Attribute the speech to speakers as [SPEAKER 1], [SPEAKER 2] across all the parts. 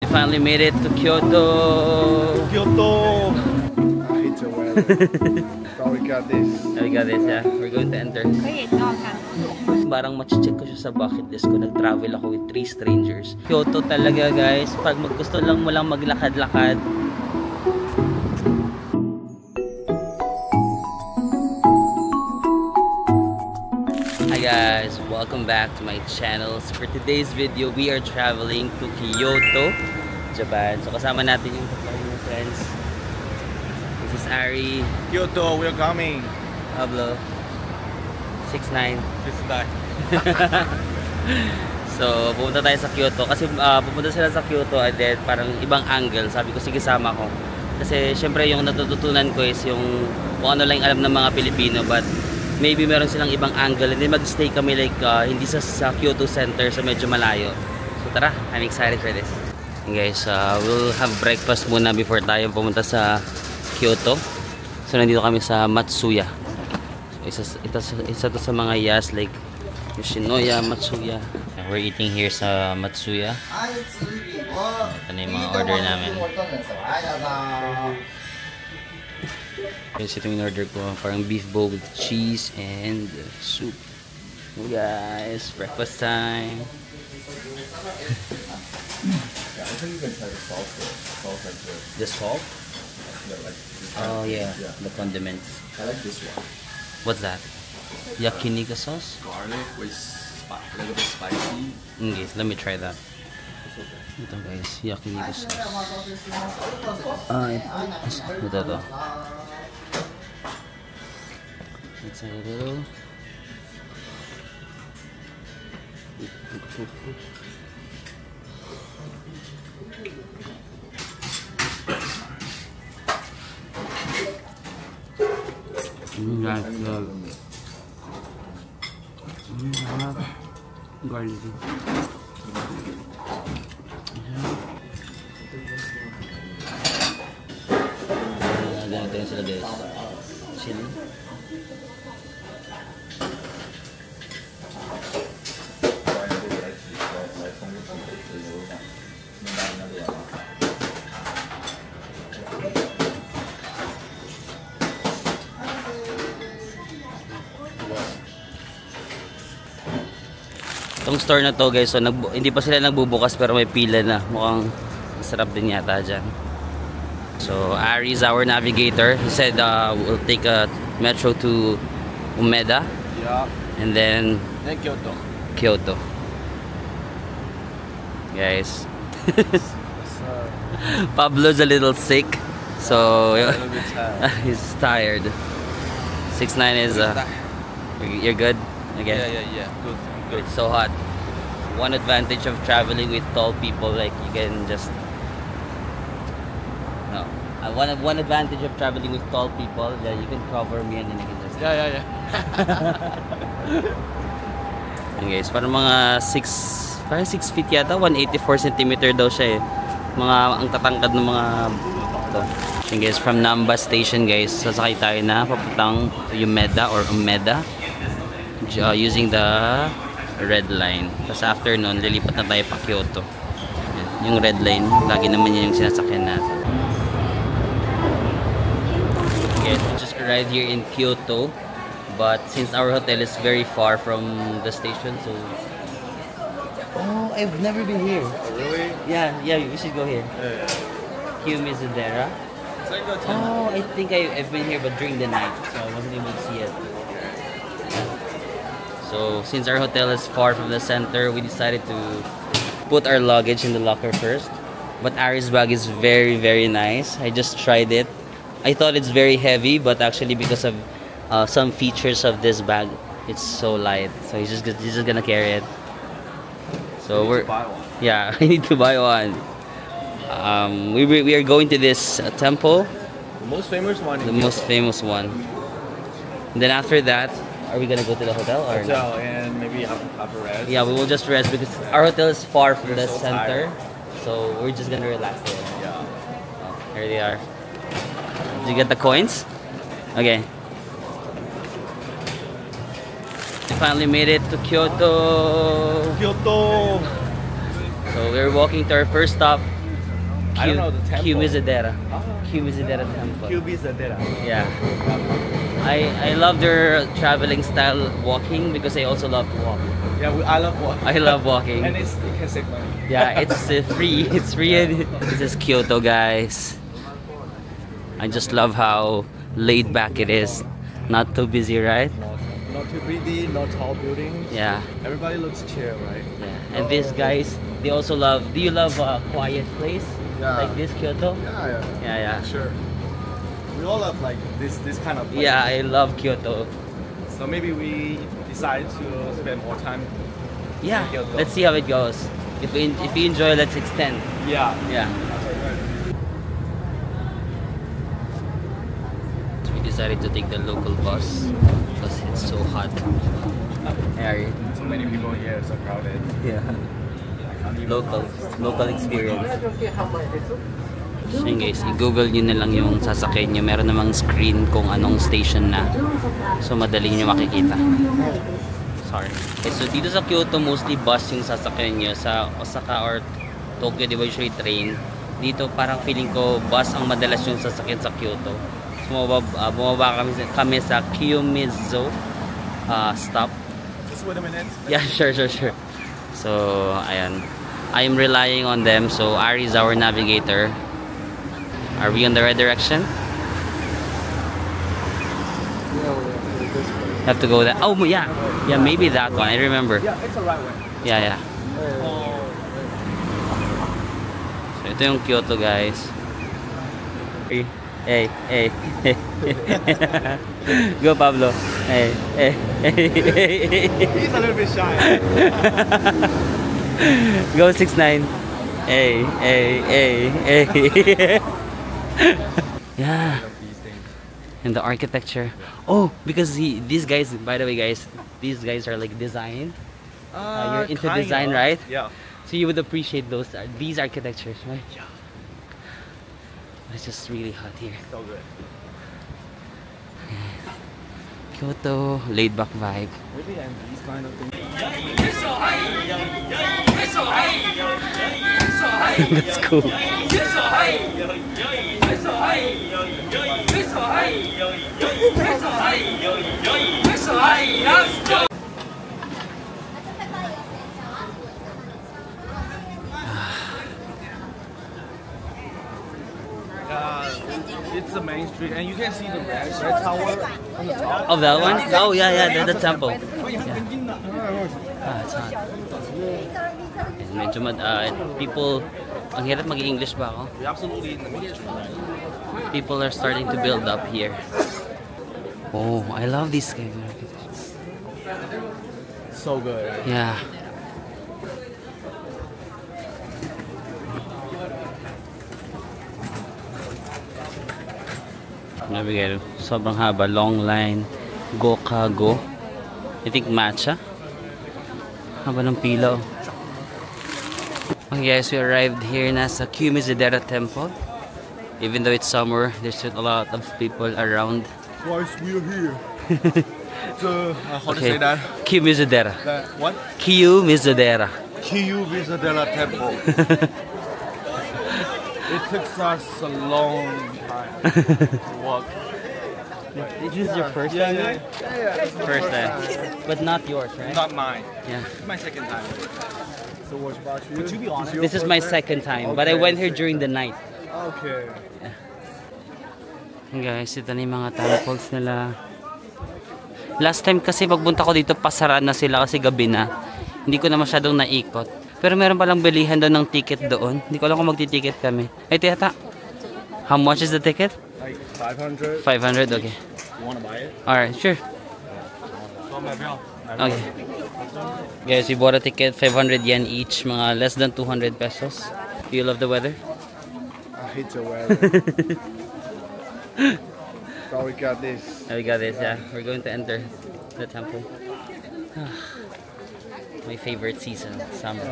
[SPEAKER 1] finally made it to Kyoto.
[SPEAKER 2] Kyoto! I hate the weather. So we got this.
[SPEAKER 1] We got this, yeah. We're going to enter. Parang machi-check ko siya sa bucket list ko. Nag-travel ako with 3 strangers. Kyoto talaga, guys. Pag gusto lang mo lang maglakad-lakad. Hi guys, welcome back to my channel. So for today's video, we are traveling to Kyoto, Japan. So kasama natin yung friends. This is Ari.
[SPEAKER 2] Kyoto, we're coming.
[SPEAKER 1] Pablo. 6'9".
[SPEAKER 2] 6'9".
[SPEAKER 1] So pupunta tayo sa Kyoto. Kasi pupunta sila sa Kyoto and then parang ibang angle. Sabi ko sige sama ko. Kasi syempre yung natututunan ko is yung kung ano lang alam ng mga Pilipino, but maybe meron silang ibang angle and then mag-stay kami like hindi sa Kyoto Center, sa medyo malayo. So tara, I'm excited for this. And guys, we'll have breakfast muna before tayo pumunta sa Kyoto. So nandito kami sa Matsuya. So, isa to sa mga yas like Yoshinoya, Matsuya. We're eating here sa Matsuya. Ito na yung mga order namin. Guys, ito yung order ko. Parang beef bowl with cheese and soup. Oh guys, breakfast time.
[SPEAKER 2] I think you can try the salsa. Salsa like this.
[SPEAKER 1] The salt?
[SPEAKER 2] Yeah, like
[SPEAKER 1] Oh yeah, the condiments.
[SPEAKER 2] I like this one.
[SPEAKER 1] What's that? Yakiniku sauce?
[SPEAKER 2] Garlic with a little bit spicy.
[SPEAKER 1] Okay, let me try that. Ito guys, yakiniku sauce. Ito to. It's a little. Garlic. Ganito yun sila guys. Chili. Itong store na to guys, so hindi pa sila nagbubukas pero may pila na. Mukhang masarap din yata dyan. So Ari is our navigator. He said we'll take a metro to Umeda.
[SPEAKER 2] Yeah.
[SPEAKER 1] And then
[SPEAKER 2] Kyoto.
[SPEAKER 1] Kyoto. Guys. Pablo's a little sick. So
[SPEAKER 2] A little bit tired.
[SPEAKER 1] he's tired. 6'9" is you're good? Again?
[SPEAKER 2] Yeah. Good.
[SPEAKER 1] It's so hot. One advantage of traveling with tall people, like you can just one advantage of traveling with tall people, that you can cover me and then you can just
[SPEAKER 2] Yeah.
[SPEAKER 1] Okay guys, parang mga 6 feet yata, 184 centimeter daw siya eh. Ang tatangkad ng mga ito. Okay guys, from Namba station guys, sasakay tayo na papuntang Umeda or Umeda using the red line. Tapos after nun, lilipat na tayo pa Kyoto. Yung red line, lagi naman yun yung sinasakyan natin. Okay, so we just arrived here in Kyoto. But since our hotel is very far from the station, so... Oh, I've never been here.
[SPEAKER 2] Really?
[SPEAKER 1] Yeah, we should go here.
[SPEAKER 2] Yeah.
[SPEAKER 1] Kiyomizu-dera. Oh, I think I've been here but during the night, so I wasn't able to see it. So since our hotel is far from the center, we decided to put our luggage in the locker first. But Ari's bag is very, very nice. I just tried it. I thought it's very heavy, but actually because of some features of this bag, it's so light. So he's just gonna carry it. So yeah, I need to buy one. We are going to this temple.
[SPEAKER 2] The most famous one.
[SPEAKER 1] The most famous one. And then after that, are we gonna go to the hotel or
[SPEAKER 2] hotel and maybe have a rest?
[SPEAKER 1] Yeah, we will just rest because our hotel is far from the
[SPEAKER 2] We're so
[SPEAKER 1] center.
[SPEAKER 2] tired.
[SPEAKER 1] So we're just gonna relax there.
[SPEAKER 2] Yeah.
[SPEAKER 1] Oh, here they are. Did you get the coins? Okay. We finally made it to Kyoto.
[SPEAKER 2] Kyoto.
[SPEAKER 1] So we're walking to our first stop,
[SPEAKER 3] I don't know the temple.
[SPEAKER 1] Kiyomizu-dera.
[SPEAKER 3] Oh.
[SPEAKER 1] Kiyomizu-dera Temple.
[SPEAKER 3] Kiyomizu-dera.
[SPEAKER 1] Yeah. I love their traveling style walking because I also love to walk.
[SPEAKER 3] Yeah, I love walking.
[SPEAKER 1] I love walking.
[SPEAKER 3] And it can save money.
[SPEAKER 1] Yeah, it's free. It's free. This is Kyoto, guys. I just love how laid back it is. Not too busy, right?
[SPEAKER 3] Not too busy, not tall buildings.
[SPEAKER 1] Yeah.
[SPEAKER 3] Everybody looks chill, right?
[SPEAKER 1] Yeah. And these guys, they also love. Do you love a quiet place
[SPEAKER 2] Yeah.
[SPEAKER 1] like this, Kyoto?
[SPEAKER 2] Yeah,
[SPEAKER 1] Yeah.
[SPEAKER 2] sure.
[SPEAKER 3] We all love like this kind of place.
[SPEAKER 1] Yeah, I love Kyoto.
[SPEAKER 3] So maybe we decide to spend more time.
[SPEAKER 1] Yeah.
[SPEAKER 3] in Kyoto.
[SPEAKER 1] Let's see how it goes. If we enjoy, let's extend.
[SPEAKER 3] Yeah.
[SPEAKER 1] Yeah. We decided to take the local bus because it's so hot. Yeah.
[SPEAKER 3] So many people here, so crowded.
[SPEAKER 1] Yeah. Local experience. So yun guys, i-google nyo na lang yung sasakyan nyo. Meron namang screen kung anong station na. So madali nyo makikita. Sorry. Okay, so dito sa Kyoto, mostly bus yung sasakyan nyo. Sa Osaka or Tokyo, di ba usually train? Dito parang feeling ko bus ang madalas yung sasakyan sa Kyoto. So bumaba kami sa Kiyomizu stop.
[SPEAKER 3] Just wait a minute.
[SPEAKER 1] Yeah, sure. So, ayan. I'm relying on them. So, Ari is our navigator. Are we on the right direction? Have to go that. Oh, yeah. Yeah, maybe that one. I remember.
[SPEAKER 3] Yeah, it's the right way.
[SPEAKER 1] Yeah.
[SPEAKER 3] Oh.
[SPEAKER 1] So, ito yung Kyoto, guys. Hey. Go, Pablo. Hey.
[SPEAKER 3] He's a little bit shy.
[SPEAKER 1] Go 6'9". Hey. Yeah. And the architecture. Oh, because these guys, by the way, guys, these guys are like design. You're into
[SPEAKER 3] Kinda.
[SPEAKER 1] design, right?
[SPEAKER 3] Yeah.
[SPEAKER 1] So you would appreciate these architectures, right?
[SPEAKER 3] Yeah.
[SPEAKER 1] It's just really hot here.
[SPEAKER 3] So good.
[SPEAKER 1] Kyoto, laid back vibe.
[SPEAKER 3] Maybe and these kind of things.
[SPEAKER 1] That's cool.
[SPEAKER 3] It's the main street, and you can see the red tower on the top.
[SPEAKER 1] Oh, that one? Oh, yeah, the temple.
[SPEAKER 3] Yeah.
[SPEAKER 1] It's hot. And medyo people, ang hirap mag-English ba ako?
[SPEAKER 3] We're absolutely in the main street.
[SPEAKER 1] People are starting to build up here. Oh, I love these kind of architecture.
[SPEAKER 3] So good.
[SPEAKER 1] Yeah. Navigate. Sobrang haba. Long line. Gokago. I think matcha. Haba ng pila. Okay guys, we arrived here na sa Kiyomizu-dera Temple. Even though it's summer, there's still a lot of people around.
[SPEAKER 3] Twice we're here. So, how to
[SPEAKER 1] Okay.
[SPEAKER 3] say that?
[SPEAKER 1] Kiyomizu-dera.
[SPEAKER 3] What?
[SPEAKER 1] Kiyomizu-dera.
[SPEAKER 3] Kiyomizu-dera Temple. It took us a long time to walk.
[SPEAKER 1] Is this your first time?
[SPEAKER 3] Yeah.
[SPEAKER 1] First time. But not yours, right?
[SPEAKER 3] Not mine.
[SPEAKER 1] Yeah.
[SPEAKER 3] It's my second time.
[SPEAKER 2] So what about you?
[SPEAKER 3] To be honest,
[SPEAKER 1] This is my second time, but I went here during the night.
[SPEAKER 2] Okay.
[SPEAKER 1] Guys, ito na yung mga temples nila. Last time kasi pagpunta ko dito, pasara na sila kasi gabi na. Hindi ko na masyadong naikot. Pero meron palang bilihan doon ng ticket doon. Hindi ko alam kung magti-ticket kami. Ay, tiyata. How much is the ticket?
[SPEAKER 2] Like 500.
[SPEAKER 1] 500, okay.
[SPEAKER 3] you want to buy it?
[SPEAKER 1] Alright, sure. Okay. Guys, we bought a ticket, 500 yen each, mga less than 200 pesos. Do you love the weather?
[SPEAKER 2] I hate the weather. So we got this.
[SPEAKER 1] We got this, yeah. We're going to enter the temple. My favorite season, summer.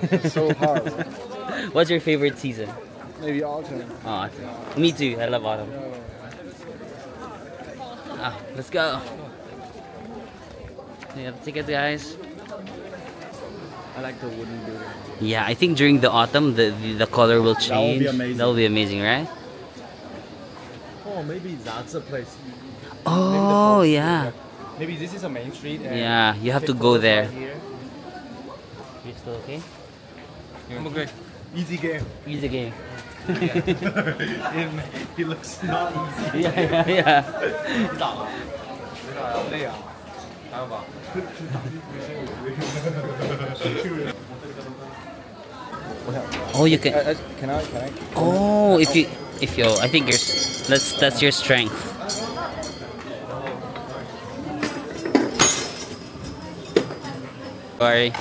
[SPEAKER 2] It's so hard.
[SPEAKER 1] What's your favorite season?
[SPEAKER 2] Maybe autumn.
[SPEAKER 1] Oh, me too. I love autumn. Let's go. We got the tickets, guys.
[SPEAKER 3] I like the wooden building.
[SPEAKER 1] Yeah, I think during the autumn the color will
[SPEAKER 3] That will be
[SPEAKER 1] change.
[SPEAKER 3] amazing.
[SPEAKER 1] That will be amazing, right?
[SPEAKER 3] Oh, maybe that's a place.
[SPEAKER 1] Oh yeah.
[SPEAKER 3] Maybe this is a main street. And
[SPEAKER 1] Yeah, you have to
[SPEAKER 3] take
[SPEAKER 1] go
[SPEAKER 3] photos
[SPEAKER 1] there.
[SPEAKER 3] right here.
[SPEAKER 1] You're still okay?
[SPEAKER 3] I'm okay. Easy game.
[SPEAKER 1] Easy game.
[SPEAKER 3] He looks not easy.
[SPEAKER 1] Yeah, yeah.
[SPEAKER 3] 累啊，还有吧。
[SPEAKER 1] Oh, you can.
[SPEAKER 3] Can I?
[SPEAKER 1] Oh, if you, I think that's your strength. Sorry.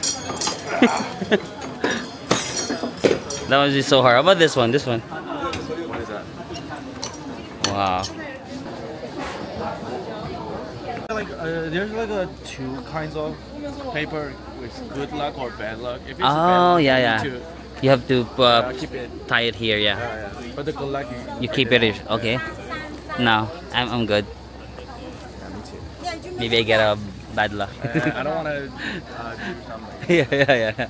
[SPEAKER 1] That was just so hard. How about this one? This one.
[SPEAKER 3] What is that?
[SPEAKER 1] Wow.
[SPEAKER 3] Like there's like two kinds of paper with good luck or bad luck. If it's bad
[SPEAKER 1] Oh,
[SPEAKER 3] luck,
[SPEAKER 1] yeah,
[SPEAKER 3] you
[SPEAKER 1] yeah.
[SPEAKER 3] need to,
[SPEAKER 1] You have to
[SPEAKER 3] keep it.
[SPEAKER 1] tie it here, yeah.
[SPEAKER 3] But the good luck
[SPEAKER 1] You keep it here. Okay. No, I'm good.
[SPEAKER 3] Yeah, me too.
[SPEAKER 1] Maybe I get a bad luck.
[SPEAKER 3] I don't want to do something.
[SPEAKER 1] Yeah, yeah, yeah.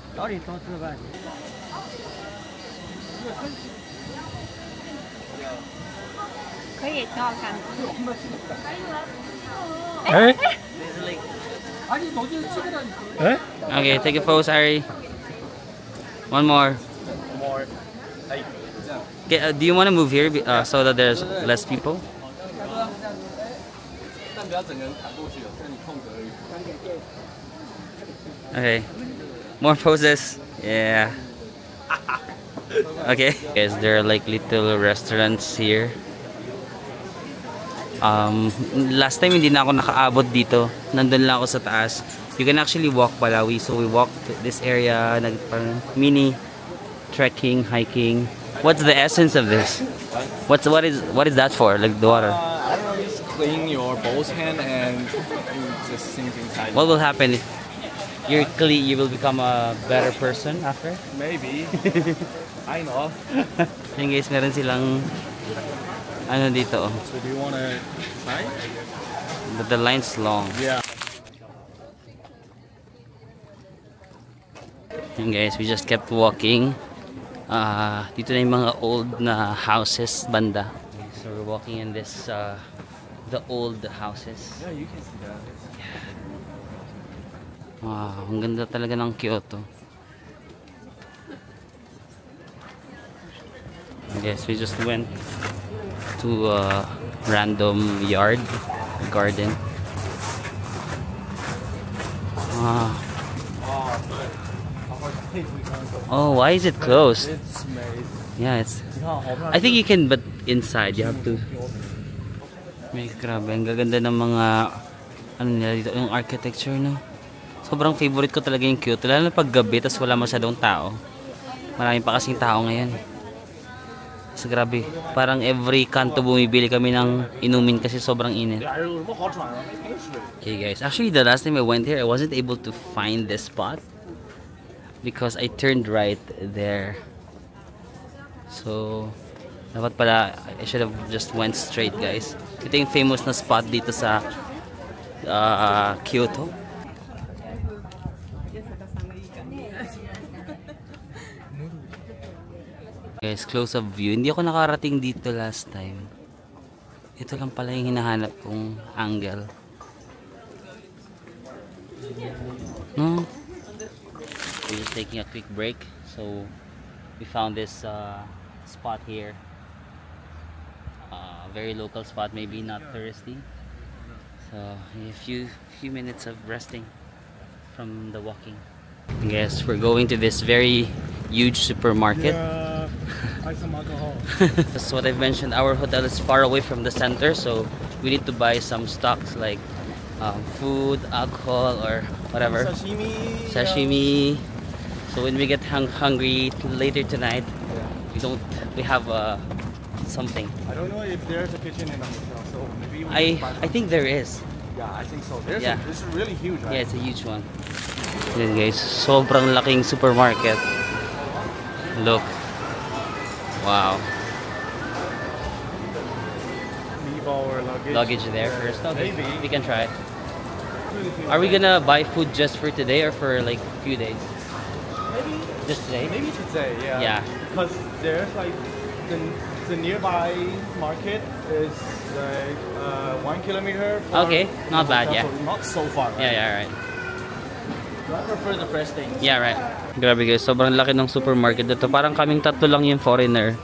[SPEAKER 4] 可以挺好看的。
[SPEAKER 1] Okay, take a pose, Ari. One more.
[SPEAKER 3] More.
[SPEAKER 1] Okay, do you want to move here so that there's less people? Okay. More poses. Yeah. Okay. Guys, there are like little restaurants here. Last time hindi na ako nakaabot dito. Nandun lang ako sa taas. You can actually walk pala. So we walked this area, parang mini trekking, hiking. What's the essence of this? What is that for? Like the water?
[SPEAKER 3] I don't know. Just clean your both hand and just sink inside.
[SPEAKER 1] What will happen if you're clean? You will become a better person after?
[SPEAKER 3] Maybe. I know.
[SPEAKER 1] Yung guys, meron silang ano dito. Oh.
[SPEAKER 3] So do you want to try?
[SPEAKER 1] But the line's long.
[SPEAKER 3] Yeah.
[SPEAKER 1] Yung guys, we just kept walking. Dito na yung mga old na houses banda. So we're walking in this the old houses.
[SPEAKER 3] Yeah, you can see that.
[SPEAKER 1] Wow, ang ganda talaga ng Kyoto. Yes, we just went to a random yard, garden. Oh, why is it closed?
[SPEAKER 3] It's made.
[SPEAKER 1] Yeah, I think you can, but inside you have to. May grabe, ang gaganda ng mga ano nila dito, yung architecture, no? Sobrang favorite ko talaga yung Kyoto, lalo na pag gabi, tas wala masyadong tao. Marami pa kasing tao ngayon. So grabe, parang every kanto bumibili kami ng inumin kasi sobrang init. Okay guys, actually the last time I went here, I wasn't able to find this spot because I turned right there. So dapat pala, I should have just went straight, guys. Ito yung famous na spot dito sa Kyoto. Guys, close-up view. Hindi ako nakarating dito last time. Ito lang pala yung hinahanap kong angle. No? We're just taking a quick break. So, we found this spot here. Very local spot, maybe not touristy. So, a few minutes of resting from the walking. I guess we're going to this very huge supermarket.
[SPEAKER 3] Yeah, buy some alcohol.
[SPEAKER 1] That's what I've mentioned. Our hotel is far away from the center, so we need to buy some stocks like food, alcohol, or whatever.
[SPEAKER 3] Sashimi.
[SPEAKER 1] Sashimi. So when we get hungry later tonight, we have something.
[SPEAKER 3] I don't know if there's a kitchen in the hotel, so maybe we can buy
[SPEAKER 1] I think there is.
[SPEAKER 3] Yeah, I think so.
[SPEAKER 1] Yeah.
[SPEAKER 3] This is really huge, right?
[SPEAKER 1] Yeah, it's a huge one. Yan guys, sobrang laking supermarket. Look. Wow.
[SPEAKER 3] Leave our luggage.
[SPEAKER 1] Luggage there first. Okay,
[SPEAKER 3] Maybe.
[SPEAKER 1] we can try it. Are we gonna buy food just for today or for like a few days? Just today?
[SPEAKER 3] Maybe today, yeah.
[SPEAKER 1] Yeah.
[SPEAKER 3] Because there's like the nearby market is like 1 kilometer.
[SPEAKER 1] Okay, not bad, yeah.
[SPEAKER 3] So not so far. Right?
[SPEAKER 1] Yeah, right.
[SPEAKER 3] So I prefer the fresh things.
[SPEAKER 1] Yeah, right. Grabe guys, sobrang laki ng supermarket dito. Parang kaming tatlo lang yung foreigner.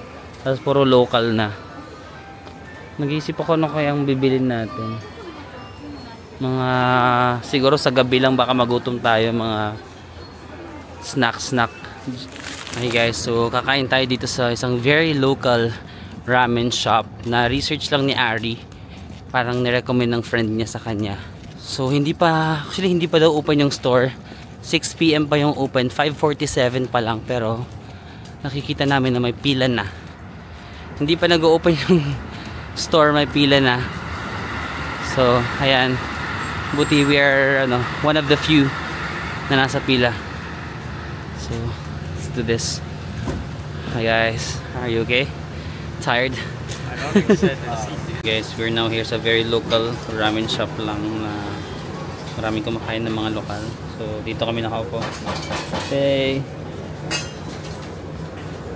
[SPEAKER 1] Tapos puro local na. Nag-iisip ako ano kayang bibilin natin. Mga, siguro sa gabi lang baka magutom tayo. Mga snack. Okay guys, so kakain tayo dito sa isang very local ramen shop na research lang ni Ari. Parang nirecommend ng friend niya sa kanya. So hindi pa daw open yung store. 6 PM pa yung open, 5:47 pa lang, pero nakikita namin na may pila na. Hindi pa nag-open yung store, may pila na. So ayan, buti we are one of the few na nasa pila. So let's do this. Hi guys, are you okay? Tired?
[SPEAKER 3] I don't think so.
[SPEAKER 1] Guys, we're now here sa very local ramen shop lang na maraming kumakain ng mga lokal. So dito kami nakaupo. Hey,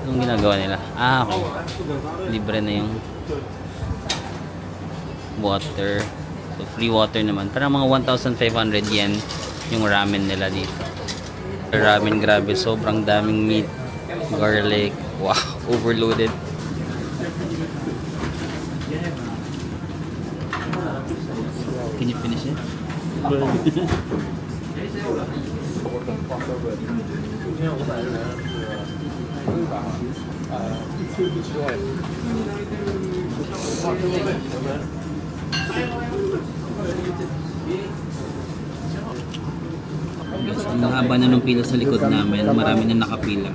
[SPEAKER 1] anong ginagawa nila? Okay, libre na yung water. So free water naman. Parang mga 1,500 yen yung ramen nila dito. Ramen, grabe, sobrang daming meat, garlic, wow, overloaded. Can you finish it? Ang haba na ng pila sa likod namin, marami na nakapila.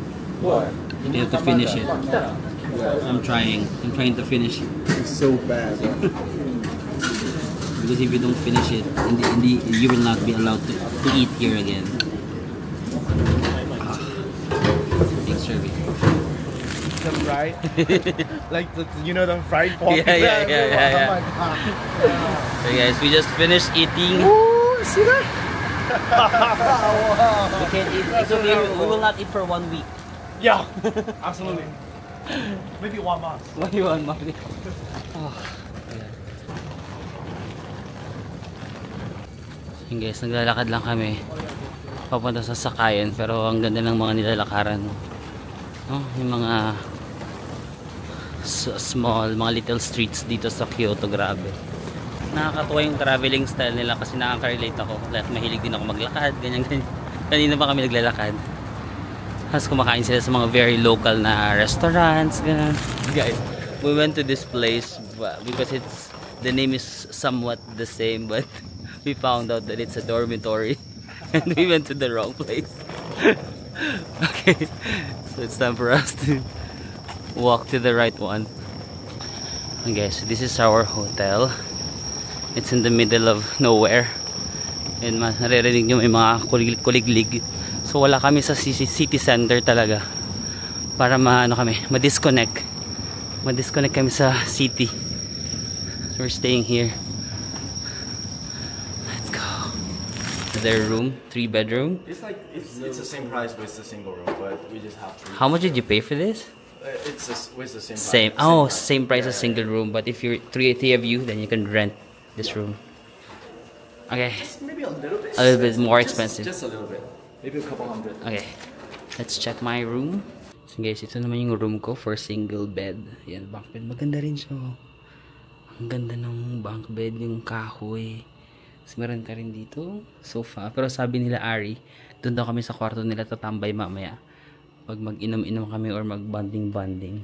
[SPEAKER 1] We have to finish it. I'm trying to finish it.
[SPEAKER 2] It's so bad.
[SPEAKER 1] Because if you don't finish it, you will not be allowed to eat here again. Big serving.
[SPEAKER 3] The fried, like the fried pork.
[SPEAKER 1] Yeah.
[SPEAKER 3] Oh my god.
[SPEAKER 1] So guys, we just finished eating.
[SPEAKER 3] Ooh, see that?
[SPEAKER 1] We can't eat. It's okay. We will not eat for 1 week.
[SPEAKER 3] Yeah, absolutely. Maybe 1 month.
[SPEAKER 1] What do you want, Mommy? Yung guys, naglalakad lang kami papunta sa sakayan, pero ang ganda ng mga nilalakaran. Yung mga small, mga little streets dito sa Kyoto, grabe. Nakakatuwa yung traveling style nila kasi nakaka-relate ako. Dahil mahilig din ako maglakad, ganyan. Kanina pa kami naglalakad. Tapos kumakain sila sa mga very local na restaurants, ganyan. Guys, we went to this place because the name is somewhat the same, but we found out that it's a dormitory and we went to the wrong place. Okay, so it's time for us to walk to the right one. Okay, so this is our hotel. It's in the middle of nowhere and naririnig nyo may mga kuliglig. So wala kami sa city center talaga para ma-disconnect kami sa city. So we're staying here. Their room, 3-bedroom.
[SPEAKER 3] It's like it's the same price with the single room, but we just have 3.
[SPEAKER 1] How much did you pay for this?
[SPEAKER 3] It's with the same price.
[SPEAKER 1] Same price as single room, but if you're three of you, then you can rent this room. Okay.
[SPEAKER 3] Maybe a little bit.
[SPEAKER 1] A little bit more expensive.
[SPEAKER 3] Just a little bit. Maybe a couple hundred.
[SPEAKER 1] Okay. Let's check my room. So guys, ito naman yung room ko for single bed. Yan, bunk bed. Maganda rin siya. Ang ganda ng bunk bed, yung kahoy. So, meron ka rin dito sofa, pero sabi nila Ari, doon daw kami sa kwarto nila tatambay mamaya pag mag-inom-inom kami or mag-bonding.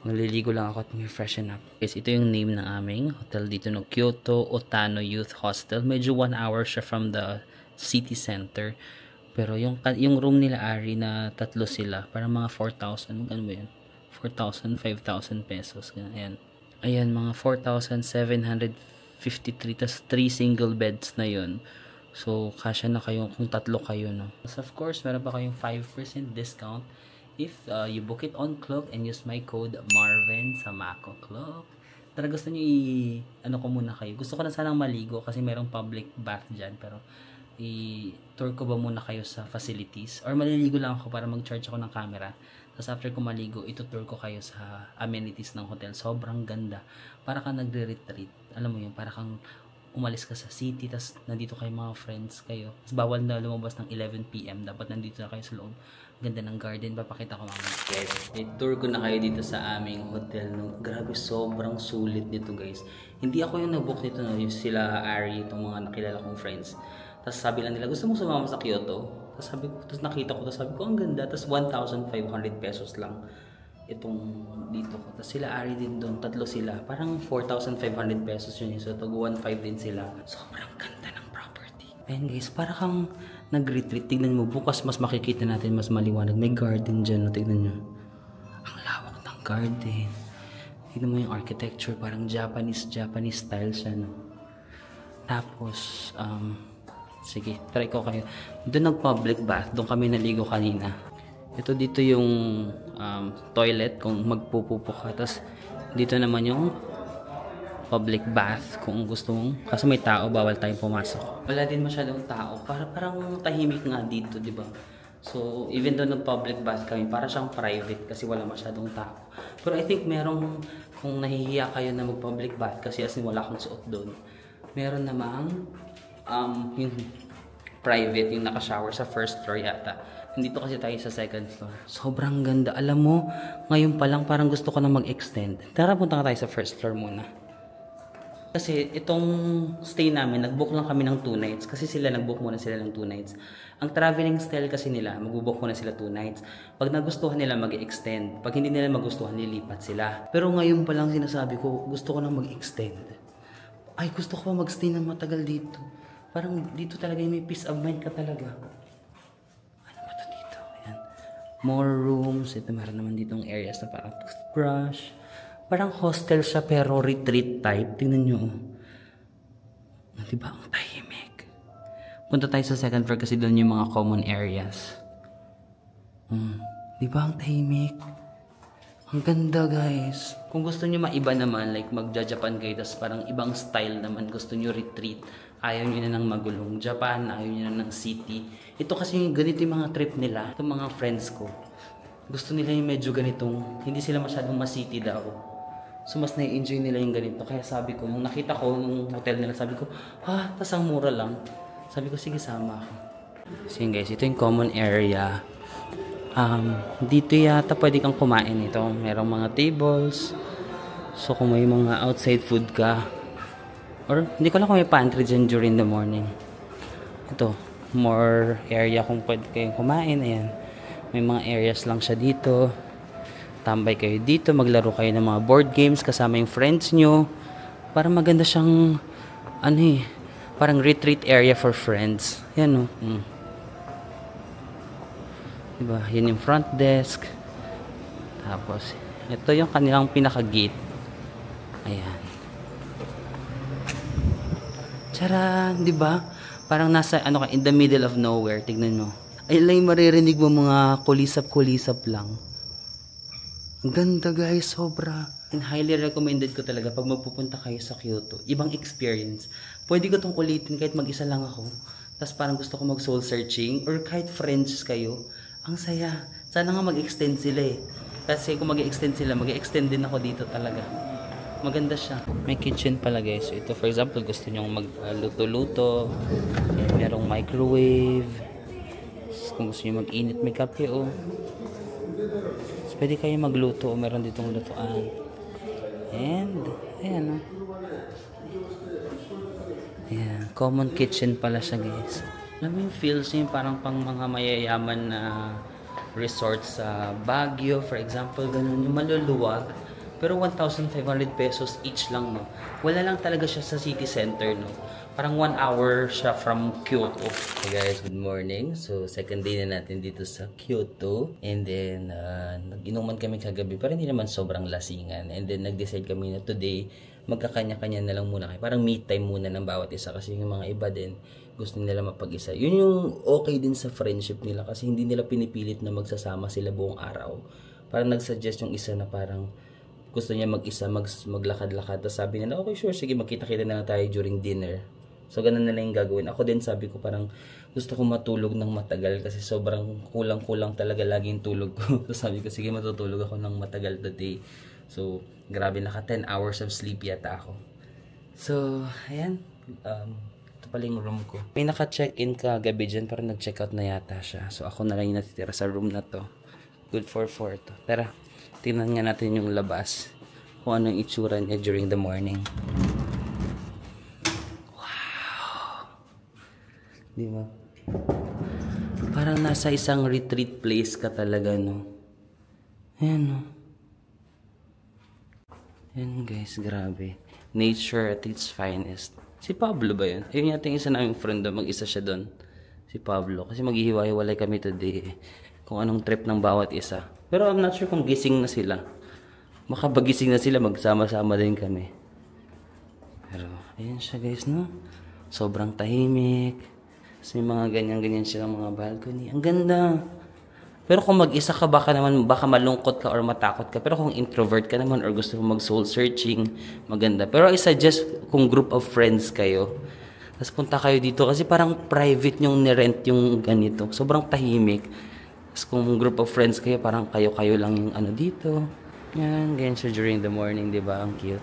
[SPEAKER 1] Maliligo lang ako at mag-freshen up. Guys, ito yung name ng aming hotel dito, no? Kyoto Otano Youth Hostel. Medyo 1 hour siya from the city center, pero yung room nila Ari na tatlo sila, parang mga 4,000, ano ba yan? 4,000, 5,000 pesos. Ayan, mga 4,753, tas 3 single beds na yun. So kasya na kayo kung tatlo kayo, no? So of course, meron pa kayong 5% discount if you book it on Klook and use my code Marvin sa Mako Klook. Tara, gusto nyo ko muna kayo. Gusto ko na sanang maligo kasi merong public bath dyan, pero i-tour ko ba muna kayo sa facilities or maliligo lang ako para mag-charge ako ng camera. Tapos after ko maligo, ito-tour ko kayo sa amenities ng hotel. Sobrang ganda. Para kang nagre-retreat. Alam mo yun, para kang umalis ka sa city, tapos nandito kayo mga friends kayo. Tapos bawal na lumabas ng 11 PM. Dapat nandito na kayo sa loob. Ganda ng garden. Papakita ko mamaya. Guys, i-tour ko na kayo dito sa aming hotel. No? Grabe, sobrang sulit dito guys. Hindi ako yung nag-book nito. No? Yung sila Ari, itong mga nakilala kong friends. Tapos sabi lang nila, gusto mo sumama sa Kyoto? Tapos nakita ko, tapos sabi ko, ang ganda. Tapos 1,500 pesos lang itong dito ko. Tapos sila Ari din doon, tatlo sila. Parang 4,500 pesos yun. So tag 1,500 din sila. Sobrang ganda ng property. Ayan guys, para kang nag-retreat. Tignan mo, bukas mas makikita natin, mas maliwanag. May garden dyan, no? Tignan nyo. Ang lawak ng garden. Tignan mo yung architecture, parang Japanese style siya, no? Tapos, sige, try ko kayo. Doon nag-public bath. Doon kami naligo kanina. Ito dito yung toilet kung magpupupo ka. Tapos dito naman yung public bath kung gusto mong. Kasi may tao, bawal tayong pumasok. Wala din masyadong tao. Parang tahimik nga dito, di ba? So, even though nag-public bath kami, para siyang private kasi wala masyadong tao. Pero I think merong, kung nahihiya kayo na mag-public bath kasi as in wala akong suot doon, meron namang yung private, yung naka-shower sa first floor yata. Nandito kasi tayo sa second floor. Sobrang ganda. Alam mo, ngayon pa lang parang gusto ko na mag-extend. Tara, punta ka tayo sa first floor muna. Kasi itong stay namin, nag-book lang kami ng 2 nights. Kasi sila, nag-book muna sila ng 2 nights. Ang traveling style kasi nila, mag-book muna sila 2 nights. Pag nagustuhan nila, mag-extend. Pag hindi nila magustuhan, lilipat sila. Pero ngayon pa lang sinasabi ko, gusto ko na mag-extend. Ay, gusto ko mag-stay ng matagal dito. Parang dito talaga may peace of mind ka talaga. Ano ba ito dito? Ayan. More rooms. Ito meron naman ditong areas na parang toothbrush. Parang hostel siya pero retreat type. Tingnan nyo. Diba? Ang tahimik. Punta tayo sa second floor kasi doon yung mga common areas. Diba? Ang tahimik. Ang ganda guys. Kung gusto nyo maiba naman, like magja-Japan kayo, tapos parang ibang style naman, gusto nyo retreat, ayaw nyo na ng magulong Japan, ayaw nyo na ng city. Ito kasi ganito yung mga trip nila, itong mga friends ko. Gusto nila yung medyo ganitong, hindi sila masyadong ma-city daw. So mas na-enjoy nila yung ganito. Kaya sabi ko, nung nakita ko nung hotel nila, sabi ko, tas ang mura lang. Sabi ko, sige sama ako. So yun guys, ito yung common area. Dito yata pwede kang kumain ito. Merong mga tables. So kung may mga outside food ka, or hindi ko lang kung may pantry dyan during the morning. Ito, more area kung pwede kayong kumain. Ayan. May mga areas lang siya dito. Tambay kayo dito, maglaro kayo ng mga board games kasama yung friends nyo. Parang maganda siyang parang retreat area for friends. Yan diba? Yan yung front desk. Tapos, ito yung kanilang pinaka-gate. Ayan. Charan, diba? Parang nasa, in the middle of nowhere. Tignan mo. Ayun lang yung maririnig mo, mga kulisap-kulisap lang. Ang ganda guys, sobra. And highly recommended ko talaga pag magpupunta kayo sa Kyoto. Ibang experience. Pwede ko itong ulitin kahit mag-isa lang ako. Tapos parang gusto ko mag-soul searching. Or kahit friends kayo. Ang saya. Sana nga mag-extend sila eh. Kasi kung mag-extend sila, mag-extend din ako dito talaga. Maganda siya. May kitchen pala guys. So ito for example, gusto nyong magluto-luto. Merong microwave. Kung gusto nyo mag-init, may kape So pwede kayo magluto. Meron ditong lutuan. And, ayan Ayan. Common kitchen pala siya guys. Alam mo yung feels niya parang pang mga mayayaman na resort sa Baguio, for example, ganun yung maluluwag. Pero 1,500 pesos each lang, no? Wala lang talaga siya sa city center, no? Parang 1 hour siya from Kyoto. Hey guys, good morning. So, second day na natin dito sa Kyoto. And then, nag-inuman kami kagabi, pero hindi naman sobrang lasingan. And then, nag-decide kami na today, magkakanya-kanya na lang muna kayo. Parang me time muna ng bawat isa kasi yung mga iba din, gusto nila mapag-isa. Yun yung okay din sa friendship nila kasi hindi nila pinipilit na magsasama sila buong araw. Parang nag-suggest yung isa na parang gusto niya mag-isa, maglakad-lakad. Tapos sabi nila, okay sure, sige magkita-kita na lang tayo during dinner. So, ganun nila yung gagawin. Ako din sabi ko parang gusto ko matulog ng matagal kasi sobrang kulang-kulang talaga laging tulog ko. So, sabi ko, sige matutulog ako ng matagal today. So, grabe naka 10 hours of sleep yata ako. So, ayan. Ito pala yung room ko. May naka-check-in kagabi dyan, parang nag-check-out na yata siya. So, ako na lang yung natitira sa room na to. Good for 4 to. Tara, tingnan nga natin yung labas. Kung ano yung itsura niya during the morning. Di ba? Parang nasa isang retreat place ka talaga, no? Ayan, no? Ayan, guys, grabe. Nature at its finest. Si Pablo ba yun? Ayun yata yung isa naming friend doon. Mag-isa siya doon. Si Pablo. Kasi maghihiwa-hiwalay kami today. Kung anong trip ng bawat isa. Pero I'm not sure kung gising na sila. Baka bagising na sila, magsama-sama din kami. Pero, ayan siya, guys, no? Sobrang tahimik. Tapos may mga ganyan-ganyan silang mga balcony. Ang ganda. Pero kung mag-isa ka, baka malungkot ka or matakot ka. Pero kung introvert ka naman or gusto mo mag-soul searching, maganda. Pero I suggest kung group of friends kayo, tapos punta kayo dito kasi parang private yung nirent yung ganito. Sobrang tahimik. Tapos kung group of friends kayo, parang kayo-kayo lang yung ano dito. Yan, ganyan siya during the morning, di ba? Ang cute.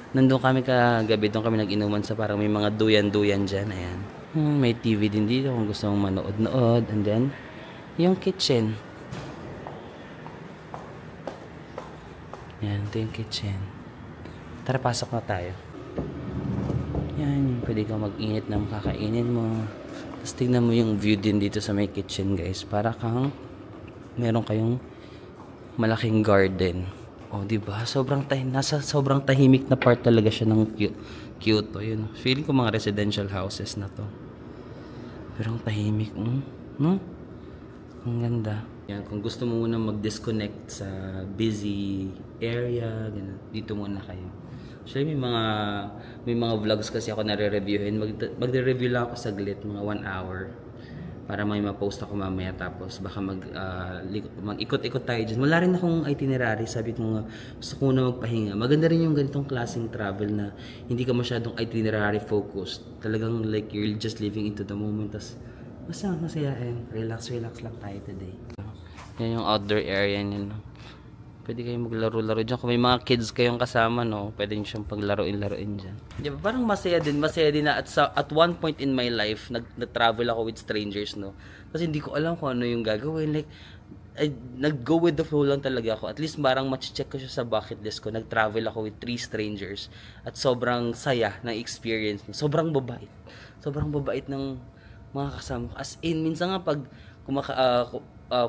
[SPEAKER 1] Nandun kami kagabi, doon kami nag-inuman sa parang may mga duyan-duyan dyan. Ayan. May TV din dito kung gusto mong manood-nood. And then, yung kitchen. Ayan, ito yung kitchen. Tara, pasok na tayo. Yan, pwede kang mag-init ng kakainin mo. Tapos tingnan mo yung view din dito sa may kitchen, guys. Para kang meron kayong malaking garden. Oh, di ba? Nasa sobrang tahimik na part talaga siya ng Kyoto. Yun. Feeling ko mga residential houses na to. Pero ang tahimik, no? Ang ganda. Yan, kung gusto mo muna mag-disconnect sa busy area, ganun, dito muna kayo. Actually, may mga vlogs kasi ako nare-reviewin. Magre-review lang ako saglit, mga 1 hour. Para may ma-post ako mamaya, tapos baka mag-ikot-ikot tayo dyan. Wala rin akong itinerary, sabi ko nga, gusto ko na magpahinga. Maganda rin yung ganitong klaseng travel na hindi ka masyadong itinerary focused. Talagang like you're just living into the moment. Tapos basta masayain, relax lang tayo today. Yan yung outdoor area niya, no? Pwede kayong maglaro-laro dyan. Kung may mga kids kayong kasama, no, pwede nyo siyang paglaruin-laruin dyan. Diba, parang masaya din na at one point in my life, nag-travel ako with strangers, no. Kasi hindi ko alam kung ano yung gagawin. Like, nag-go with the flow lang talaga ako. At least parang match-check ko siya sa bucket list ko. Nag-travel ako with 3 strangers. At sobrang saya ng experience. Sobrang babait. Sobrang babait ng mga kasama. As in, minsan nga pag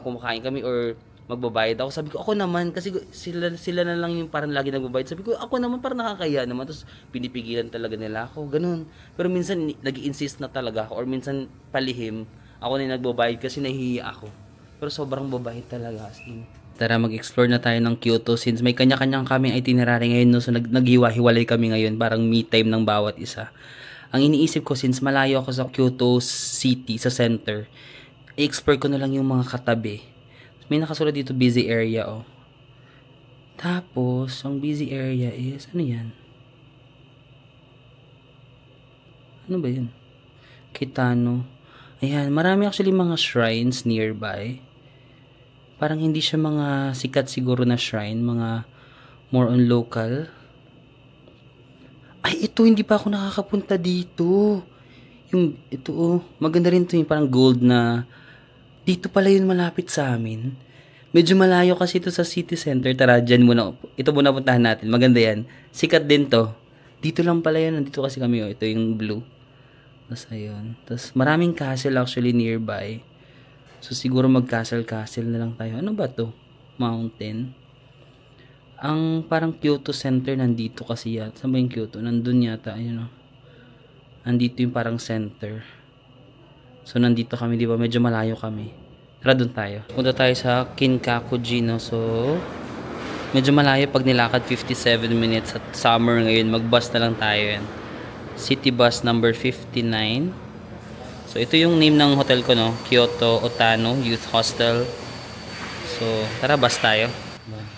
[SPEAKER 1] kumakain kami or magbabayad ako, sabi ko, ako naman, kasi sila na lang yung parang lagi nagbabayad. Sabi ko, ako naman parang nakakaya naman. Tapos pinipigilan talaga nila ako, ganun. Pero minsan nag-i-insist na talaga ako, or minsan palihim, ako na yung nagbabayad kasi nahihiya ako. Pero sobrang babait talaga, as in. Tara, mag-explore na tayo ng Kyoto since may kanya-kanyang kaming itinerary ngayon, no? So naghiwa-hiwalay kami ngayon, parang me time ng bawat isa. Ang iniisip ko, since malayo ako sa Kyoto City, sa center, i-explore ko na lang yung mga katabi. May nakasulat dito, busy area, oh. Tapos, ang busy area is, ano yan? Ano ba yun? Kitano. Ayan, marami actually mga shrines nearby. Parang hindi siya mga sikat siguro na shrine, mga more on local. Ay, ito, hindi pa ako nakakapunta dito. Ito, oh, maganda rin ito, yung parang gold na. Dito pala yun malapit sa amin. Medyo malayo kasi ito sa city center. Tara, dyan muna. Ito muna puntahan natin. Maganda yan. Sikat din to. Dito lang pala yun. Nandito kasi kami. Oh. Ito yung blue. Tapos ayun. Tapos maraming castle actually nearby. So siguro mag-castle na lang tayo. Ano ba to? Mountain. Ang parang Kyoto Center nandito kasi yata. Saan ba yung Kyoto? Nandun yata. Ayun o. Nandito yung parang center. So, nandito kami, di ba? Medyo malayo kami. Tara, doon tayo. Punta tayo sa Kinkakuji, no? So, medyo malayo pag nilakad 57 minutes at summer ngayon. Mag-bus na lang tayo yan. City bus number 59. So, ito yung name ng hotel ko, no? Kyoto Otano Youth Hostel. So, tara, bus tayo.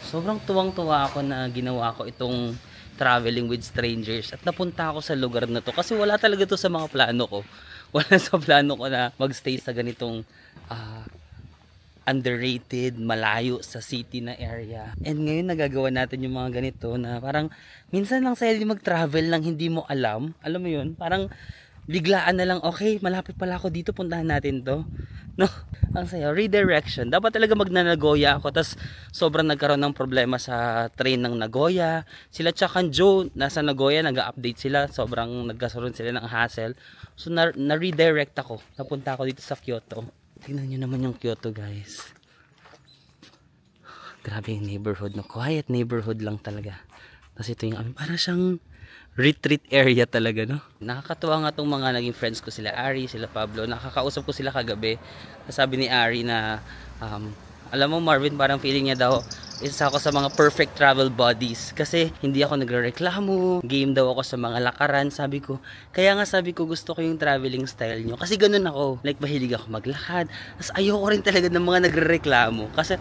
[SPEAKER 1] Sobrang tuwang-tuwa ako na ginawa ko itong traveling with strangers. At napunta ako sa lugar na to kasi wala talaga to sa mga plano ko. Wala sa plano ko na magstay sa ganitong underrated, malayo sa city na area. And ngayon nagagawa natin yung mga ganito na parang minsan lang sa'yo mag-travel lang hindi mo alam. Alam mo yun? Parang biglaan na lang, okay, malapit pala ako dito, puntahan natin to. No? Ang saya, redirection. Dapat talaga magnanagoya ako. Tapos sobrang nagkaroon ng problema sa train ng Nagoya. Sila tsaka Joe, nasa Nagoya, nag-update sila. Sobrang nagkaroon sila ng hassle. So na-redirect ako. Napunta ako dito sa Kyoto. Tingnan nyo naman yung Kyoto, guys. Grabe yung neighborhood, no? Quiet neighborhood lang talaga. Tapos ito yung para siyang retreat area talaga, no? Nakakatuwa nga tong mga naging friends ko, sila Ari, sila Pablo. Nakakausap ko sila kagabi. Sabi ni Ari na alam mo Marvin, parang feeling niya daw isa ako sa mga perfect travel buddies kasi hindi ako nagrereklamo, game daw ako sa mga lakaran. Sabi ko, kaya nga sabi ko gusto ko yung traveling style nyo kasi ganun ako, like mahilig ako maglakad. Tapos ayoko rin talaga ng mga nagrereklamo kasi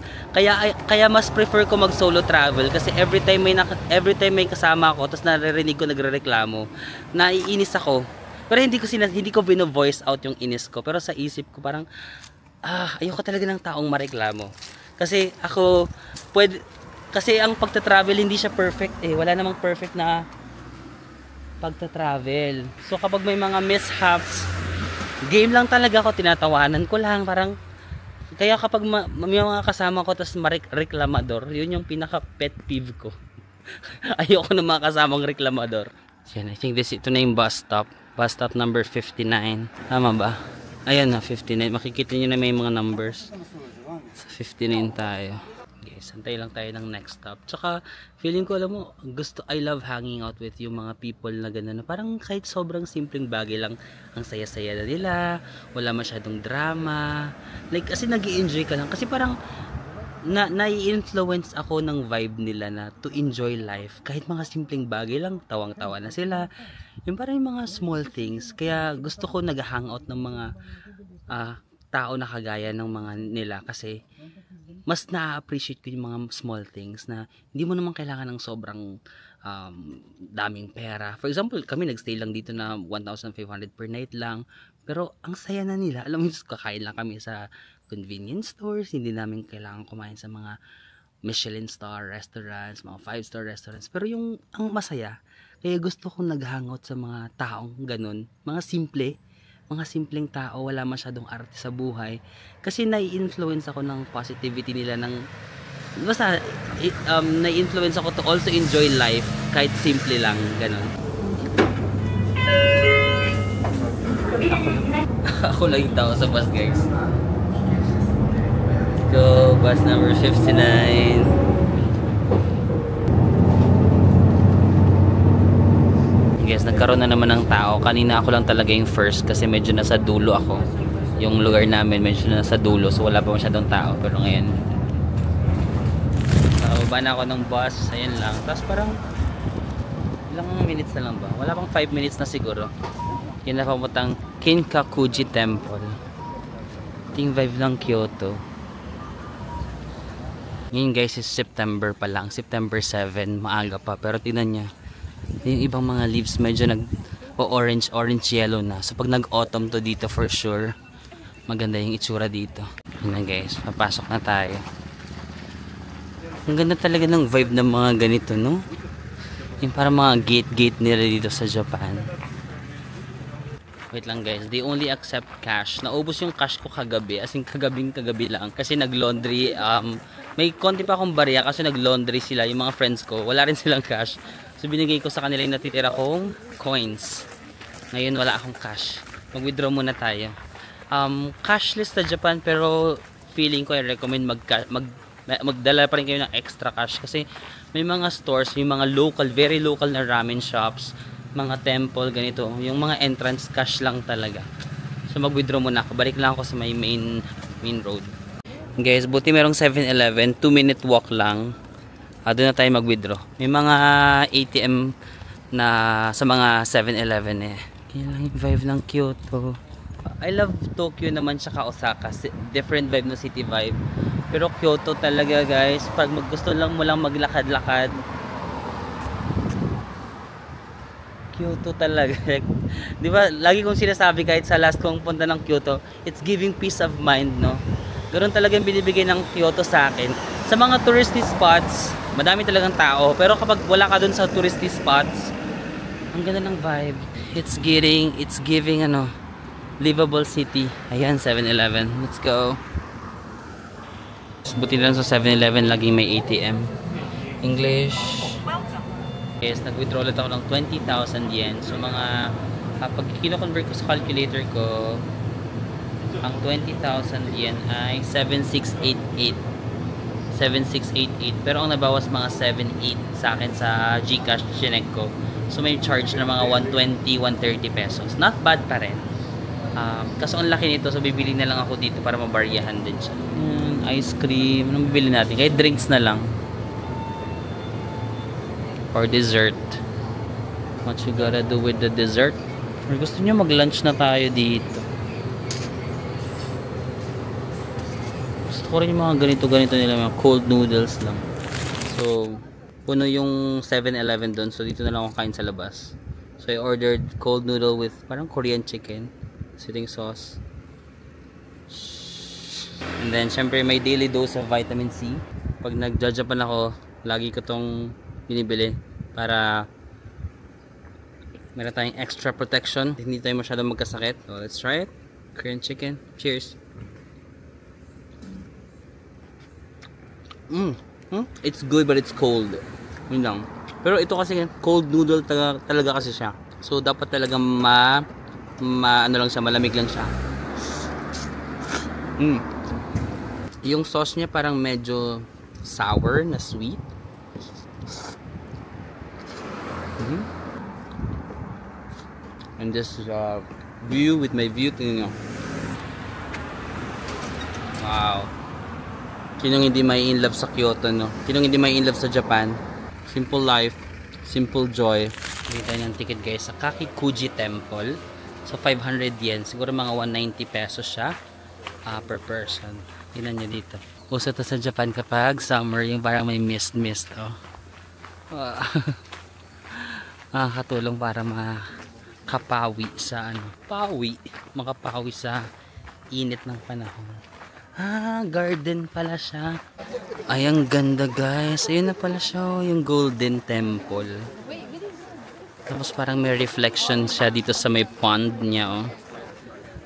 [SPEAKER 1] kaya mas prefer ko mag solo travel kasi every time may kasama ako tapos naririnig ko nagrereklamo, naiinis ako. Pero hindi ko bino-voice out yung inis ko, pero sa isip ko parang ayoko talaga ng taong mareklamo. Kasi ako, kasi ang pagta-travel hindi siya perfect eh. Wala namang perfect na pagta-travel. So kapag may mga mishaps, game lang talaga ako, tinatawanan ko lang. Parang, kaya kapag may mga kasama ko tapos reklamador, yun yung pinaka pet peeve ko. Ayoko ng mga kasamang reklamador. Yan, I think ito na yung bus stop. Bus stop number 59. Tama ba? Ayan na, 59. Makikita nyo na may mga numbers. Sa 59 tayo. Okay, santay lang tayo ng next stop. Tsaka, feeling ko, alam mo, I love hanging out with yung mga people na gano'n. Parang kahit sobrang simpleng bagay lang, ang saya-saya na nila, wala masyadong drama. Like, kasi nag-i-enjoy ka lang. Kasi parang, nai-influence ako ng vibe nila na to enjoy life. Kahit mga simpleng bagay lang, tawang-tawa na sila. Yung parang yung mga small things. Kaya gusto ko nag-hangout ng mga tao na kagaya ng mga nila kasi mas na-appreciate ko yung mga small things na hindi mo naman kailangan ng sobrang daming pera. For example, kami nagstay lang dito na 1,500 per night lang, pero ang saya na nila. Alam mo, kakain lang kami sa convenience stores, hindi namin kailangan kumain sa mga Michelin star restaurants, mga 5-star restaurants, pero yung ang masaya. Kaya gusto kong nag-hangout sa mga taong ganun, mga simpleng tao, wala masyadong arte sa buhay. Kasi nai-influence ako ng positivity nila ng basta nai-influence ako to also enjoy life kahit simple lang, ganun. Ako lang yung tao sa bus, guys. So, bus number 59. Guys, nagkaroon na naman ng tao. Kanina ako lang talaga yung first kasi medyo nasa dulo ako. Yung lugar namin medyo nasa dulo, so wala pa masyadong tao. Pero ngayon, baba na ako ng bus. Ayan lang. Tapos parang ilang minutes na lang ba? Wala pang 5 minutes na siguro. Yan na pamuntang Kinkakuji Temple. Ting vibe ng Kyoto. Ngayon guys is September pa lang. September 7. Maaga pa. Pero tingnan niya. Yung ibang mga leaves medyo orange yellow na. So pag nag-autumn to dito for sure, maganda yung itsura dito. Yun na guys, papasok na tayo. Ang ganda talaga ng vibe ng mga ganito, no? Yung parang mga gate nila dito sa Japan. Wait lang guys, they only accept cash. Naubos yung cash ko kagabi, as in kagabi lang. Kasi nag-laundry, may konti pa akong barya kasi nag-laundry sila, yung mga friends ko. Wala rin silang cash. So binigay ko sa kanila yung natitira kong coins. Ngayon wala akong cash. Mag-withdraw muna tayo. Cashless sa Japan pero feeling ko I recommend magdala pa rin kayo ng extra cash kasi may mga stores, may mga very local na ramen shops, mga temple, ganito. Yung mga entrance cash lang talaga. So mag-withdraw muna ako. Balik lang ako sa may main road. Guys, buti merong 7-Eleven. 2-minute walk lang. Doon na tayo mag-withdraw. May mga ATM na sa mga 7-Eleven eh. Yan lang yung vibe ng Kyoto. I love Tokyo naman tsaka Osaka. Different vibe na city vibe. Pero Kyoto talaga guys. Pag gusto lang mo lang maglakad-lakad. Kyoto talaga. Di ba, lagi kong sinasabi kahit sa last kong punta ng Kyoto, it's giving peace of mind, no? Ganun talagang binibigay ng Kyoto sa akin. Sa mga touristy spots, madami talagang tao. Pero kapag wala ka dun sa touristy spots, ang ganda ng vibe. It's giving ano, livable city. Ayan, 7-Eleven. Let's go. Buti lang sa 7-Eleven, laging may ATM. English. Yes, nag-withdraw ulit ako ng 20,000 yen. So mga, pag kino-convert ko sa calculator ko, ang 20,000 yen ay 7,688. 7,688. Pero ang nabawas mga 7,800 sa akin sa GCash chinek ko. So may charge na mga 120, 130 pesos. Not bad pa rin. Kaso ang laki nito, so bibili na lang ako dito para mabaryahan din siya. Ice cream. Anong bibili natin? Kahit drinks na lang. Or dessert. What you gotta do with the dessert? Or gusto nyo mag-lunch na tayo dito? Gusto ko rin yung mga ganito nila, mga cold noodles lang. So, puno yung 7-Eleven doon. So, dito na lang ako kain sa labas. So, I ordered cold noodle with parang Korean chicken. Sitting sauce. And then, syempre, may daily dose of vitamin C. Pag nag-Japan ako, lagi ko tong binibili para meron tayong extra protection, hindi tayo masyadong magkasakit. So let's try it. Korean chicken. Cheers. It's good but it's cold. Yun lang. Pero ito kasi cold noodle talaga kasi siya. So dapat talaga ano lang siya, malamig lang siya. Yung sauce niya parang medyo sour na sweet. And this view with my view, tingnan nyo. Wow. Sinong hindi may in love sa Kyoto, no? Sinong hindi may in love sa Japan? Simple life, simple joy. Bili tayo ng ticket guys sa Kakikuji Temple. So 500 yen, siguro mga 190 pesos siya per person. Tingnan nyo dito. Uso to sa Japan kapag summer, yung parang may mist, oh. Makakatulong para makapawi sa makapawi sa init ng panahon. Garden pala siya. Ay, ang ganda guys. Ayun na pala siya, yung Golden Temple. Tapos parang may reflection siya dito sa may pond niya, oh.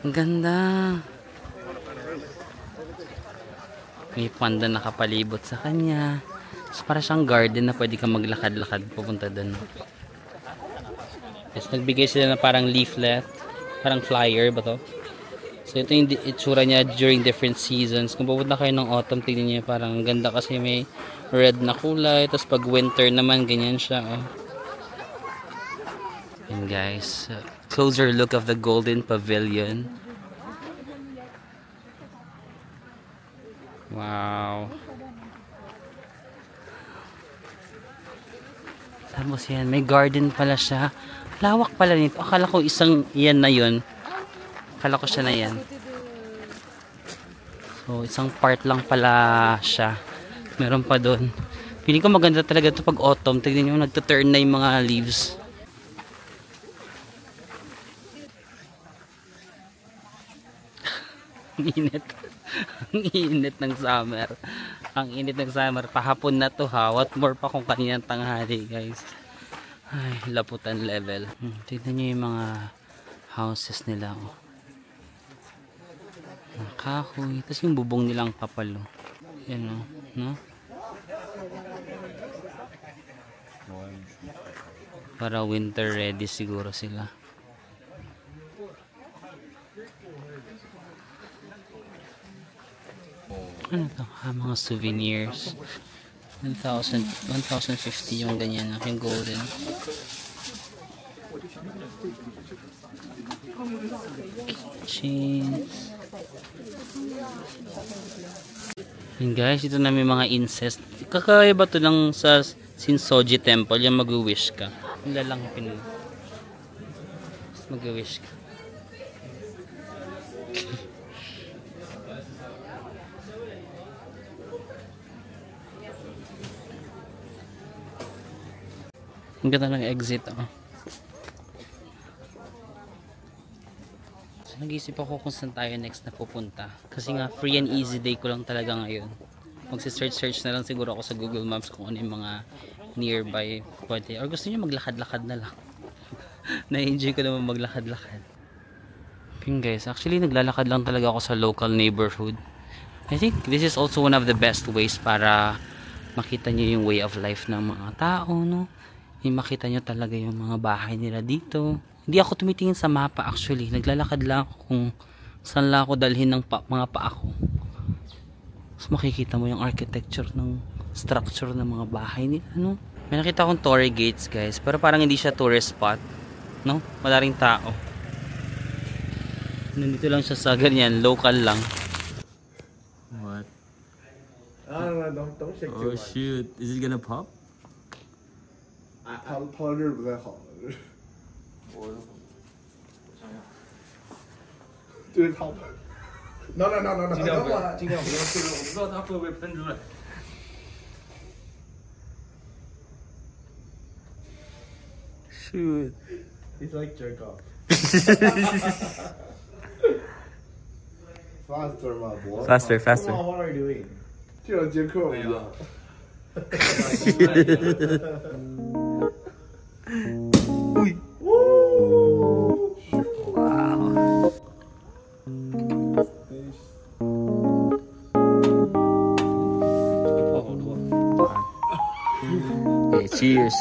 [SPEAKER 1] Ang ganda. May pond na nakapalibot sa kanya. So, para siyang garden na pwede kang maglakad-lakad pupunta doon. Yes, nagbigay sila na parang leaflet, parang flyer ba to? So ito yung itsura niya during different seasons. Kung pupunta kayo ng autumn, tingnan niyo parang ganda kasi may red na kulay. Tapos pag winter naman, ganyan siya. Oh. And guys, closer look of the Golden Pavilion. Wow. Tapos yan, may garden pala siya. Lawak pala nito. Akala ko isang yan na yun. Akala ko siya na yan. So, isang part lang pala siya. Meron pa doon. Piling ko maganda talaga ito pag autumn. Tignan nyo, nagtuturn na yung mga leaves. Ang init. Ang init ng summer. Ang init ng summer. Pahapon na to ha. What more pa kung kaninang tanghali guys. Ay, laputan level. Tignan nyo yung mga houses nila. Oh. Kahoy. Tapos yung bubong nilang kapal. Oh. Yan o. No? Para winter ready siguro sila. Ano ito? Mga souvenirs. 1,050 yung ganyan, yung golden. Chains. Yun guys, ito na may mga incest. Kakaiba to lang sa Shinsoji Temple, yung mag-wish ka. Yung lalangpin mo. Mag-wish ka. Ang ganda ng exit, oh. Nag-iisip ako kung saan tayo next na pupunta. Kasi nga, free and easy day ko lang talaga ngayon. Magsi-search na lang siguro ako sa Google Maps kung ano yung mga nearby pwede. Or gusto niyo maglakad-lakad na lang. Na-enjoy ko naman maglakad-lakad. Yun guys, actually naglalakad lang talaga ako sa local neighborhood. I think this is also one of the best ways para makita niyo yung way of life ng mga tao, no? Yung makita niyo talaga yung mga bahay nila dito. Hindi ako tumitingin sa mapa actually. Naglalakad lang ako kung saan lang ako dalhin ng mga paa ko. So makikita mo yung architecture ng structure ng mga bahay nila, no? May nakita akong Torre Gates, guys. Pero parang hindi siya tourist spot, no? Madaring tao. Nandito lang siya sa ganyan, local lang. What?
[SPEAKER 2] Don't shake too much.
[SPEAKER 1] Shoot. Is it gonna pop?
[SPEAKER 2] 泡热不太好。对它。No.
[SPEAKER 3] 尽量不要不要吹了，我不知道它会不会喷出来。
[SPEAKER 1] Shoot.
[SPEAKER 2] It's like jerk off. Faster, my boy.
[SPEAKER 1] Faster.
[SPEAKER 2] Come on, what are you doing? 这种杰克我知道。
[SPEAKER 1] Cheers.